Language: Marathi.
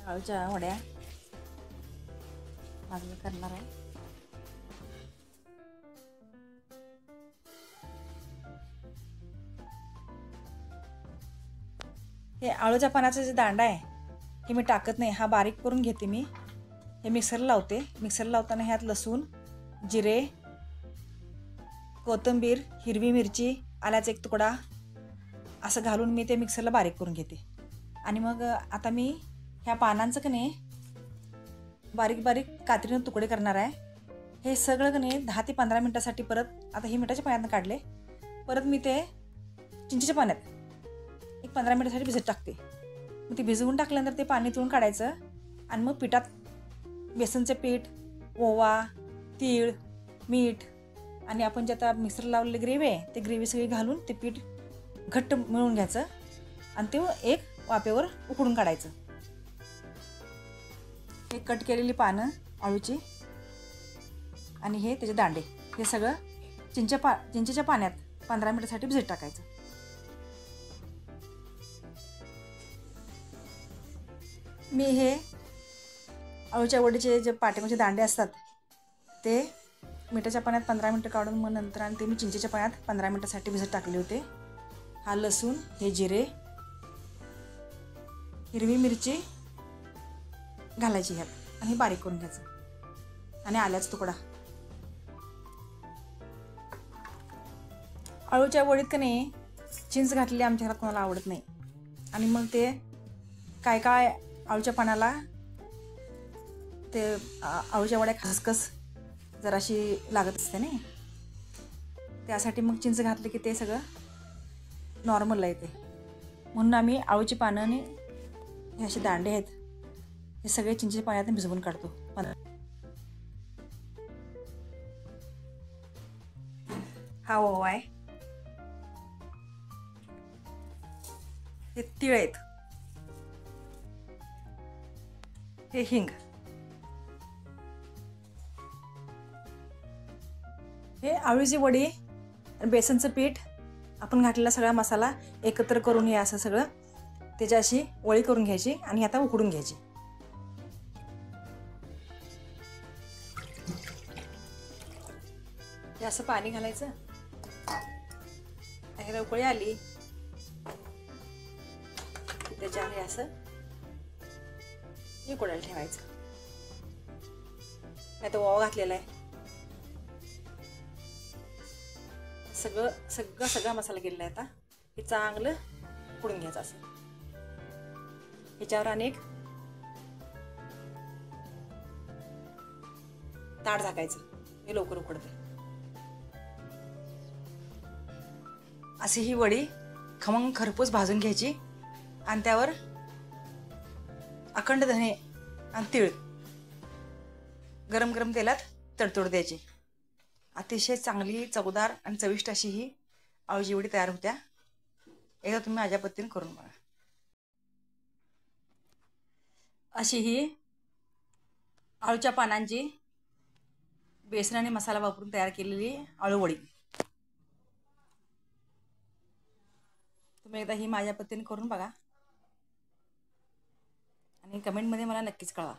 आळूच्या वड्या आज मी करणार आहे. हे आळूच्या पानाचा जे दांडा आहे हे मी टाकत नाही, हा बारीक करून घेते मी. हे मिक्सरला लावते. मिक्सरला लावताना ह्यात लसूण, जिरे, कोथिंबीर, हिरवी मिरची, आल्याचा एक तुकडा असं घालून मी ते मिक्सरला बारीक करून घेते. आणि मग आता मी ह्या पानांचं का नाही बारीक बारीक कात्रीनं तुकडे करणार आहे. हे सगळं का नाही 10 ते 15 मिनटासाठी परत, आता हे मिठाच्या पाण्यातनं काढले, परत मी ते चिंचेच्या पाण्यात एक 15 मिनिटासाठी भिजत टाकते. मग ते भिजवून टाकल्यानंतर ते पाणी पिळून काढायचं आणि मग पिठात बेसनचं पीठ, ओवा, तीळ, मीठ आणि आपण जे आता मिक्सर लावलेली ग्रेव्ही आहे ते ग्रेव्ही सगळी घालून ते पीठ घट्ट मिळवून घ्यायचं आणि ते एक वाफेवर उकडून काढायचं. हे कट केलेली पानं आळूची आणि हे त्याचे दांडे, हे सगळं चिंचेच्या पाण्यात 15 मिनिटासाठी भिजत टाकायचं. मी हे आळूच्या वडीचे जे पाठीमागचे दांडे असतात ते मिठाच्या पाण्यात 15 मिनिटं काढून मग नंतर आणि ते मी चिंचेच्या पाण्यात 15 मिनिटासाठी भिजत टाकले होते. हा लसूण, हे जिरे, हिरवी मिरची घालायची ह्यात आणि बारीक करून घ्यायचं आणि आल्याचा तुकडा. आळूच्या वडीत का नाही चिंच घातलेली आमच्या घरात कोणाला आवडत नाही. आणि मग ते काय काय आळूच्या पानाला ते आळूच्या वड्या खसखस जराशी लागत असते ना, त्यासाठी मग चिंच घातली की ते सगळं नॉर्मलला येते. म्हणून आम्ही आळूची पानं आणि हे असे दांडे आहेत हे सगळे चिंचेच्या पाण्यात भिजवून काढतो. हा ओवा आहे, हे तीळ आहेत, हे हिंग, हे आळूची वडी, बेसनचं पीठ, आपण घातलेला सगळा मसाला एकत्र करून हे असं सगळं त्याची अशी वळी करून घ्यायची आणि आता उकडून घ्यायची. हे असं पाणी घालायचं, ह्याला उकळी आली त्याच्यावर असं हे उकडायला ठेवायचं. नाही तर ओवा घातलेला आहे, सगळा मसाला केलेला आहे. आता हे चांगलं उकडून घ्यायचं असं. ह्याच्यावर अनेक ताट झाकायचं, हे लवकर उकडते. अशी ही वडी खमंग खरपूस भाजून घ्यायची आणि त्यावर अखंड धने आणि तीळ गरम गरम तेलात तडतड द्यायची. अतिशय चांगली, चवदार आणि चविष्ट अशी ही आळूची वडी तयार होत्या. एकदा तुम्ही माझ्या पद्धतीने करून बघा. अशी ही आळूच्या पानांची बेसन आणि मसाला वापरून तयार केलेली आळू वडी तुम्ही एकदा ही माझ्या पद्धतीने करून बघा आणि कमेंटमध्ये मला नक्कीच कळवा.